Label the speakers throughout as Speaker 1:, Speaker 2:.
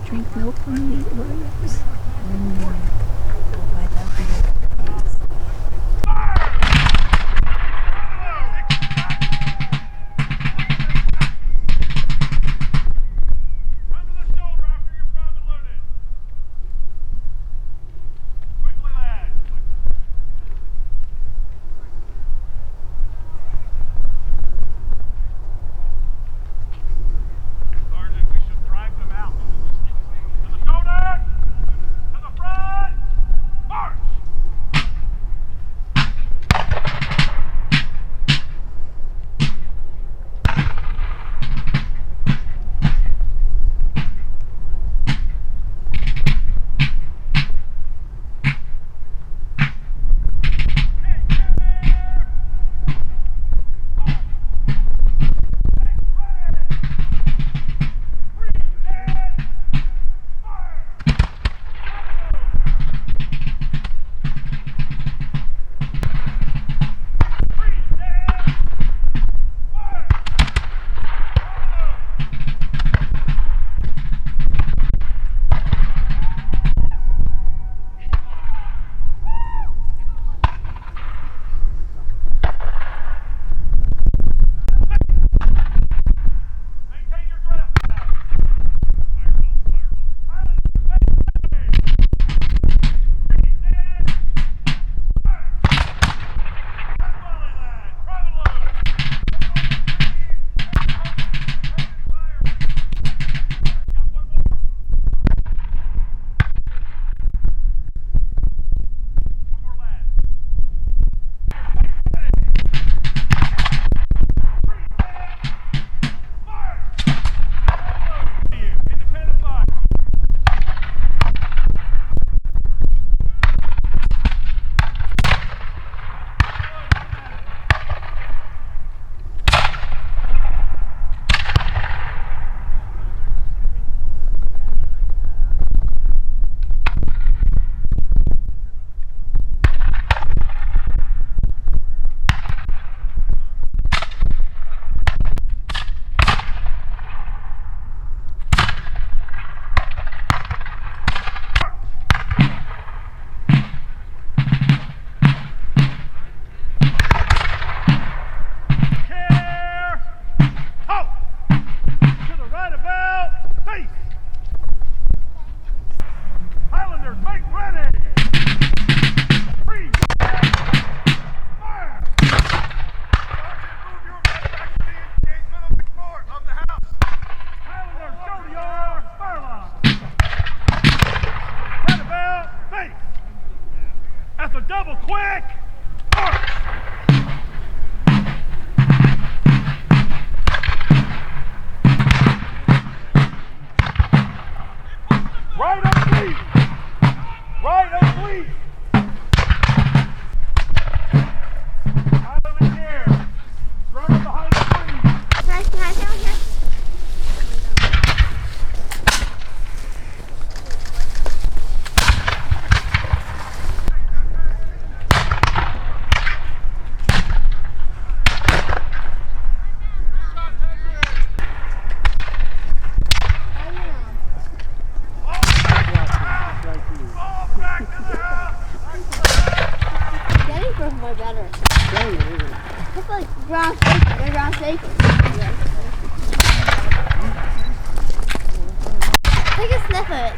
Speaker 1: drink milk and eat Oreos.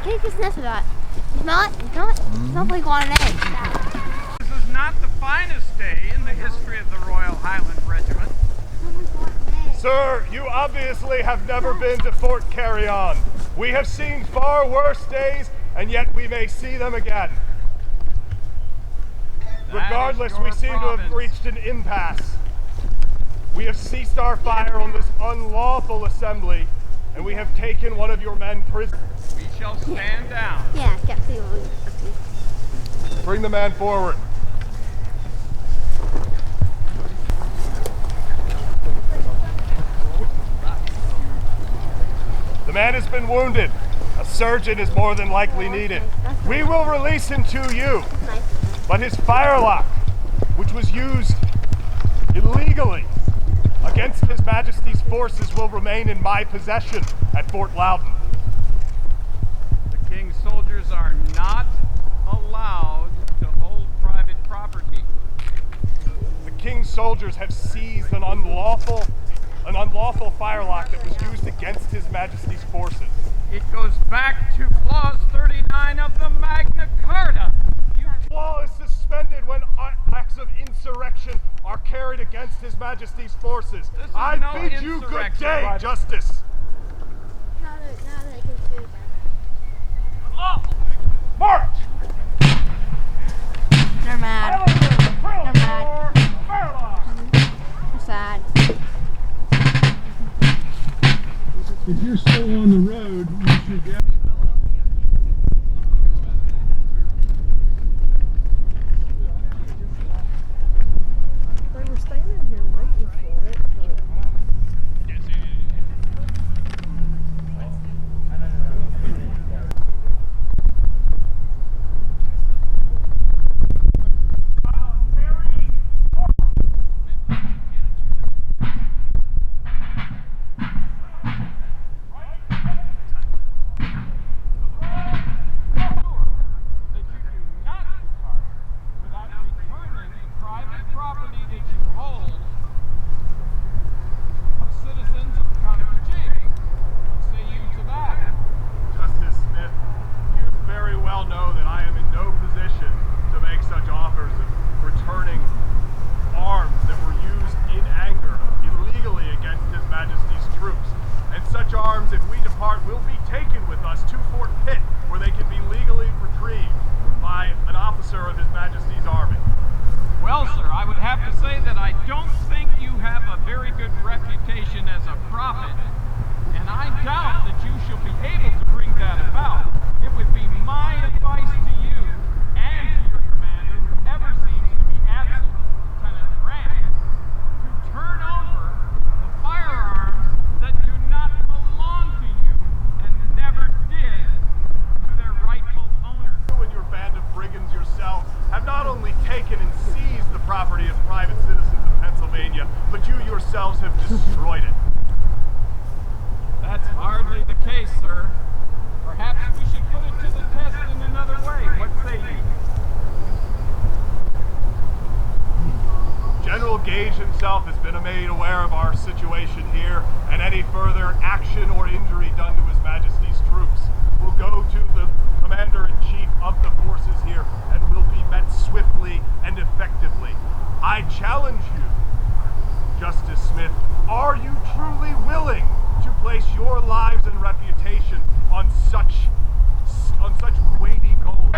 Speaker 2: Take a sniff of that. Smell it? You smell it? It smells like rotten egg.
Speaker 3: This is not the finest day in the history of the Royal Highland Regiment.
Speaker 4: Sir, you obviously have never been to Fort Carry-On. We have seen far worse days, and yet we may see them again. Regardless, we seem to have reached an impasse. We have ceased our fire on this unlawful assembly, and we have taken one of your men prisoner.
Speaker 3: We shall stand down.
Speaker 2: Yeah, I kept seeing one.
Speaker 4: Bring the man forward. The man has been wounded. A surgeon is more than likely needed. We will release him to you, but his firelock, which was used illegally against His Majesty's forces, will remain in my possession at Fort Loudon.
Speaker 3: King's soldiers are not allowed to hold private property.
Speaker 4: The King's soldiers have seized an unlawful firelock that was used against His Majesty's forces.
Speaker 3: It goes back to Clause 39 of the Magna Carta.
Speaker 4: Law is suspended when acts of insurrection are carried against His Majesty's forces.
Speaker 3: This is
Speaker 4: I
Speaker 3: no
Speaker 4: bid you good
Speaker 3: insurrection.
Speaker 4: day, Justice.
Speaker 2: Now that I can see them.
Speaker 3: Unlawful.
Speaker 4: March!
Speaker 2: They're mad. They're mad. They're sad.
Speaker 5: If you're still on the road, you should get.
Speaker 1: They were standing here waiting for it, but
Speaker 4: Justice Smith, you very well know that I am in no position to make such offers of returning arms that were used in anger illegally against His Majesty's troops. And such arms, if we depart, will be taken with us to Fort Pitt, where they can be legally retrieved by an officer of His Majesty's army.
Speaker 3: Well, sir, I would have to say that I don't think you have a very good reputation as a prophet, and I doubt that you shall be able to bring that about. It would be my advice to you and to your commander, whoever seems to be absent, Lieutenant Grant, to turn over the firearms that do not belong to you and never did to their rightful owners.
Speaker 4: You and your band of brigands yourself have not only taken and seized the property of private citizens of Pennsylvania, but you yourselves have destroyed it.
Speaker 3: That's hardly the case, sir. Perhaps we should put it to the test in another way. What say you?
Speaker 4: General Gage himself has been made aware of our situation here, and any further action or injury done to His Majesty's troops will go to the Commander-in-Chief of the forces here and will be met swiftly and effectively. I challenge you, Justice Smith, are you truly willing to place your lives and reputation on such weighty goals?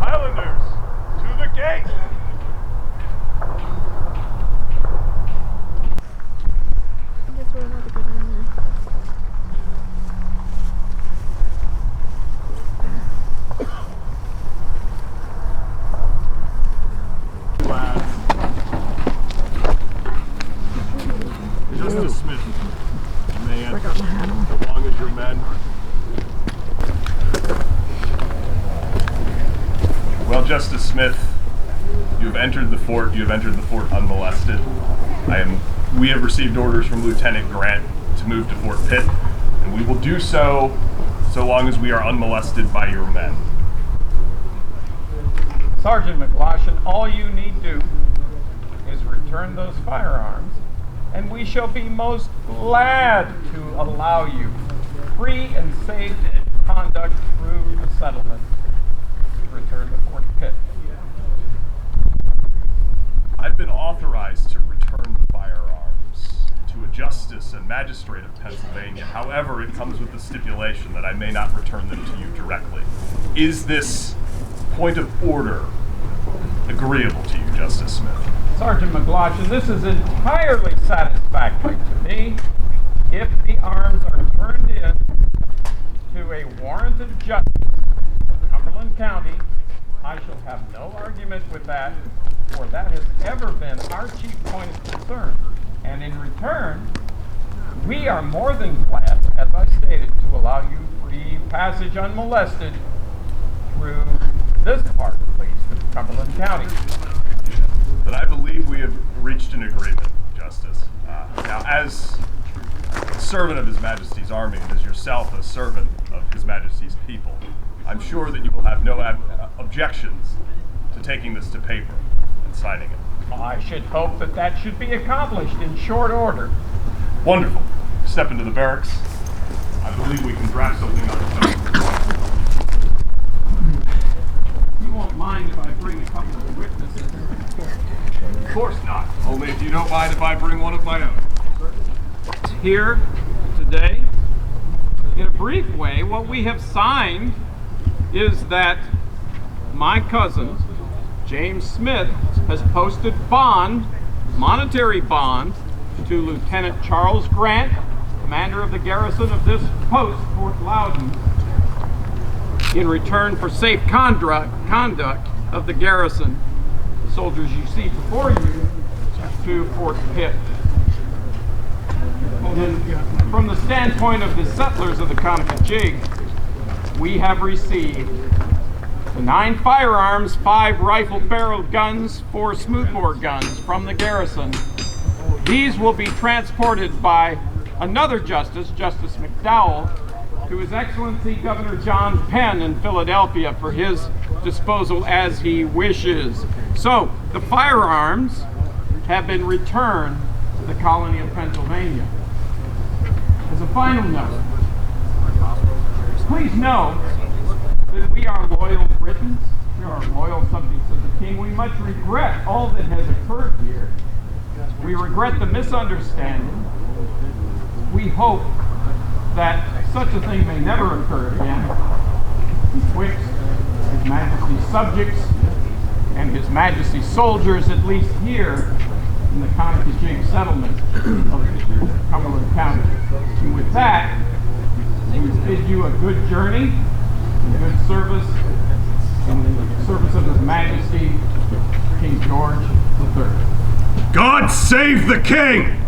Speaker 4: Highlanders, to the gate!
Speaker 1: I guess we're about to go down there.
Speaker 4: Justice Smith, you may enter, as long as your men. Well, Justice Smith, you have entered the fort. You have entered the fort unmolested. We have received orders from Lieutenant Grant to move to Fort Pitt, and we will do so so long as we are unmolested by your men.
Speaker 3: Sergeant McLaughlin, all you need do is return those firearms, and we shall be most glad to allow you free and safe conduct through the settlement to return to Fort Pitt.
Speaker 4: I've been authorized to return the firearms to a justice and magistrate of Pennsylvania. However, it comes with the stipulation that I may not return them to you directly. Is this point of order agreeable to you, Justice Smith?
Speaker 3: Sergeant McLaughlin, this is entirely satisfactory to me. If the arms are turned in to a warranted justice of Cumberland County, I shall have no argument with that, for that has ever been our chief point of concern. And in return, we are more than glad, as I stated, to allow you free passage unmolested through this part, at least, of Cumberland County.
Speaker 4: But I believe we have reached an agreement, Justice. Now, as a servant of His Majesty's army, and as yourself a servant of His Majesty's people, I'm sure that you will have no objections to taking this to paper and signing it.
Speaker 3: I should hope that that should be accomplished in short order.
Speaker 4: Wonderful. Step into the barracks. I believe we can draft something up.
Speaker 3: You won't mind if I bring a couple of witnesses?
Speaker 4: Of course not. Only if you don't mind if I bring one of my own.
Speaker 3: Here today, in a brief way, what we have signed is that my cousin, James Smith, has posted bond, monetary bond, to Lieutenant Charles Grant, commander of the garrison of this post, Fort Loudon, in return for safe conduct of the garrison, the soldiers you see before you, to Fort Pitt. And from the standpoint of the settlers of the Conococheague, we have received the 9 firearms, 5 rifle-barreled guns, 4 smoothbore guns from the garrison. These will be transported by another justice, Justice McDowell, to His Excellency Governor John Penn in Philadelphia for his disposal as he wishes. So, the firearms have been returned to the colony of Pennsylvania. As a final note, please know that we are loyal Britons, we are loyal subjects of the King. We much regret all that has occurred here. We regret the misunderstanding. We hope that such a thing may never occur again betwixt His Majesty's subjects and His Majesty's soldiers, at least here in the Conococheague settlement of Cumberland County. And with that, we bid you a good journey, a good service, in the service of His Majesty, King George III.
Speaker 4: God save the King!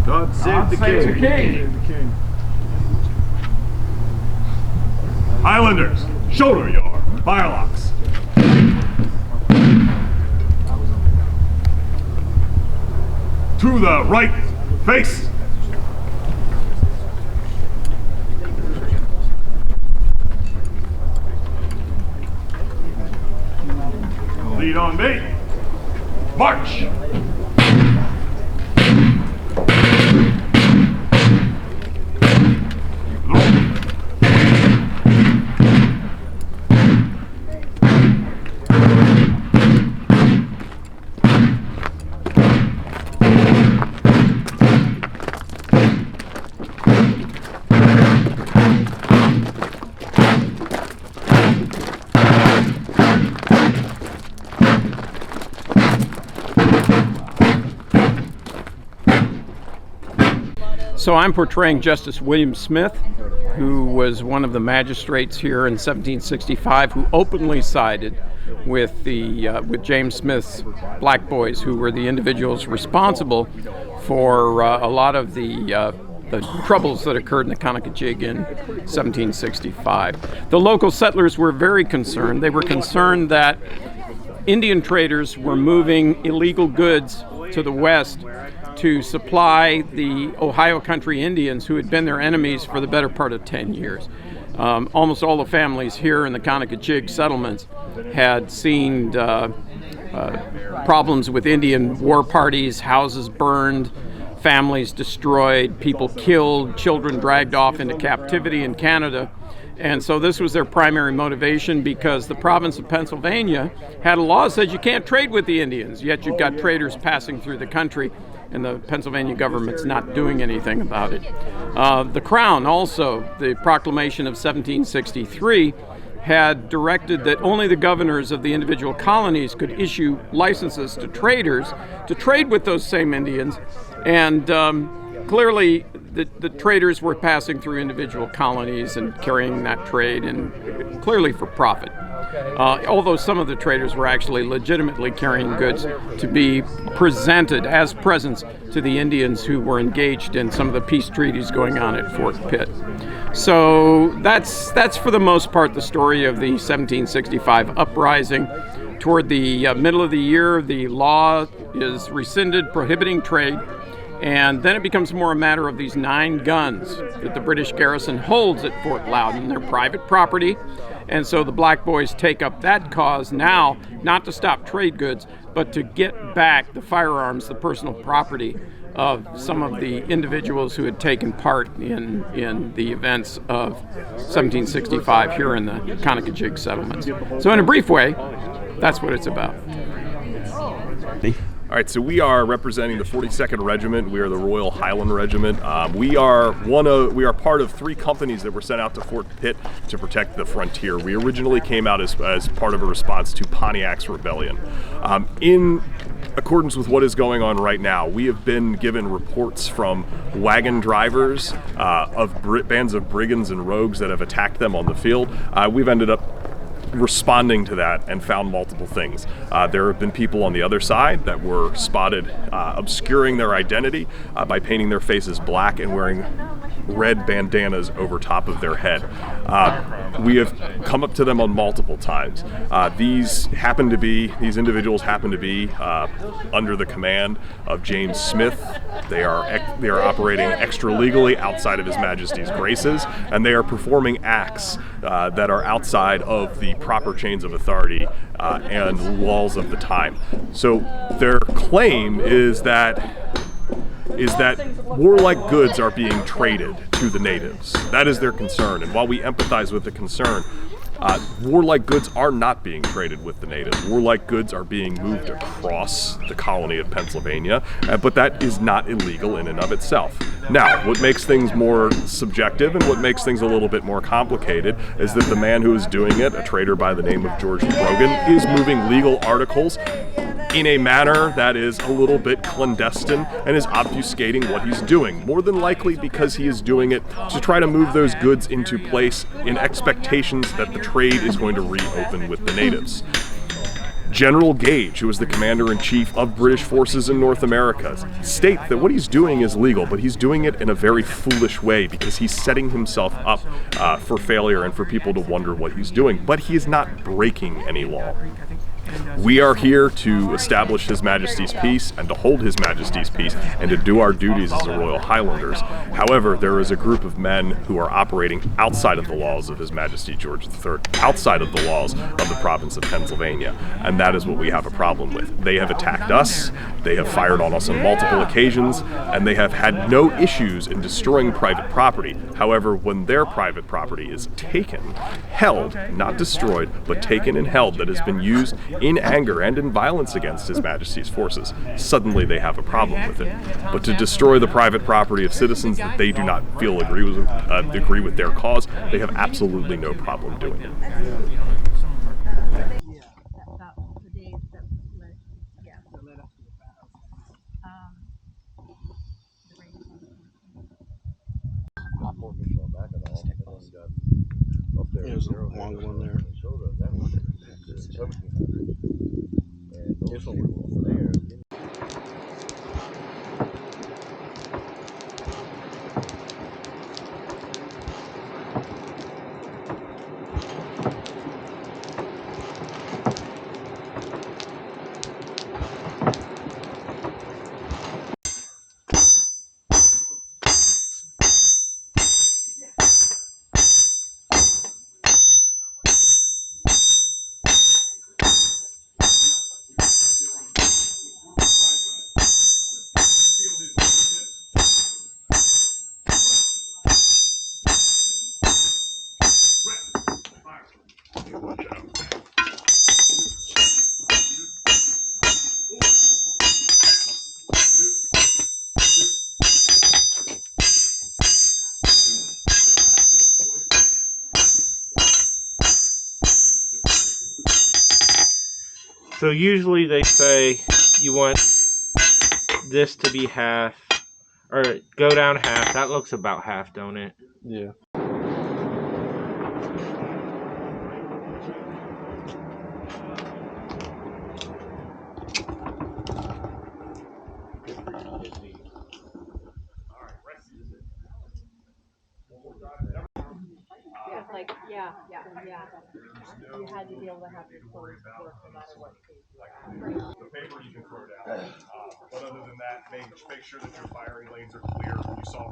Speaker 6: God save the
Speaker 3: Save the
Speaker 6: King.
Speaker 3: King!
Speaker 4: Highlanders, shoulder your firelocks. To the right, face. Lead on me. March.
Speaker 3: So I'm portraying Justice William Smith, who was one of the magistrates here in 1765 who openly sided with James Smith's black boys, who were the individuals responsible for a lot of the troubles that occurred in the Conococheague in 1765. The local settlers were very concerned. They were concerned that Indian traders were moving illegal goods to the west
Speaker 7: to supply the Ohio Country Indians who had been their enemies for the better part of 10 years. Almost all the families here in the Conococheague settlements had seen problems with Indian war parties, houses burned, families destroyed, people killed, children dragged off into captivity in Canada. And so this was their primary motivation, because the province of Pennsylvania had a law that says you can't trade with the Indians, yet you've got traders passing through the country, and the Pennsylvania government's not doing anything about it. The Crown also, the proclamation of 1763, had directed that only the governors of the individual colonies could issue licenses to traders to trade with those same Indians, and clearly the traders were passing through individual colonies and carrying that trade, and clearly for profit. Although some of the traders were actually legitimately carrying goods to be presented as presents to the Indians who were engaged in some of the peace treaties going on at Fort Pitt. So that's for the most part the story of the 1765 uprising. Toward the middle of the year, the law is rescinded prohibiting trade. And then it becomes more a matter of these 9 guns that the British garrison holds at Fort Loudon. They're private property. And so the Black Boys take up that cause now, not to stop trade goods, but to get back the firearms, the personal property of some of the individuals who had taken part in the events of 1765 here in the Conococheague settlements. So in a brief way, that's what it's about.
Speaker 8: All right, so we are representing the 42nd Regiment. We are the Royal Highland Regiment. We are part of 3 companies that were sent out to Fort Pitt to protect the frontier. We originally came out as part of a response to Pontiac's rebellion. In accordance with what is going on right now, we have been given reports from wagon drivers of bands of brigands and rogues that have attacked them on the field. We've ended up responding to that and found multiple things. There have been people on the other side that were spotted obscuring their identity by painting their faces black and wearing red bandanas over top of their head. We have come up to them on multiple times. These individuals happen to be under the command of James Smith. They are operating extra legally outside of His Majesty's graces, and they are performing acts that are outside of the proper chains of authority and laws of the time. So their claim is that warlike goods are being traded to the natives. That is their concern, and while we empathize with the concern, warlike goods are not being traded with the natives. Warlike goods are being moved across the colony of Pennsylvania, but that is not illegal in and of itself. Now, what makes things more subjective and what makes things a little bit more complicated is that the man who is doing it, a trader by the name of George Brogan, is moving legal articles in a manner that is a little bit clandestine and is obfuscating what he's doing, more than likely because he is doing it to try to move those goods into place in expectations that the trade is going to reopen with the natives. General Gage, who is the commander-in-chief of British forces in North America, states that what he's doing is legal, but he's doing it in a very foolish way because he's setting himself up for failure and for people to wonder what he's doing. But he is not breaking any law. We are here to establish His Majesty's peace and to hold His Majesty's peace and to do our duties as the Royal Highlanders. However, there is a group of men who are operating outside of the laws of His Majesty George III, outside of the laws of the province of Pennsylvania, and that is what we have a problem with. They have attacked us, they have fired on us on multiple occasions, and they have had no issues in destroying private property. However, when their private property is taken, held, not destroyed, but taken and held, that has been used in anger and in violence against His Majesty's forces, suddenly they have a problem with it. But to destroy the private property of citizens that they do not feel agree with their cause, they have absolutely no problem doing it.
Speaker 6: There's a long one there.
Speaker 8: Watch out.
Speaker 9: So usually they say you want this to be half, or go down half. That looks about half, don't it?
Speaker 7: Yeah.
Speaker 1: Yeah. You had to be able to have your clothes work no matter what page you were at.
Speaker 4: The paper you can throw down. But other than that, make sure that your firing lanes are clear. You saw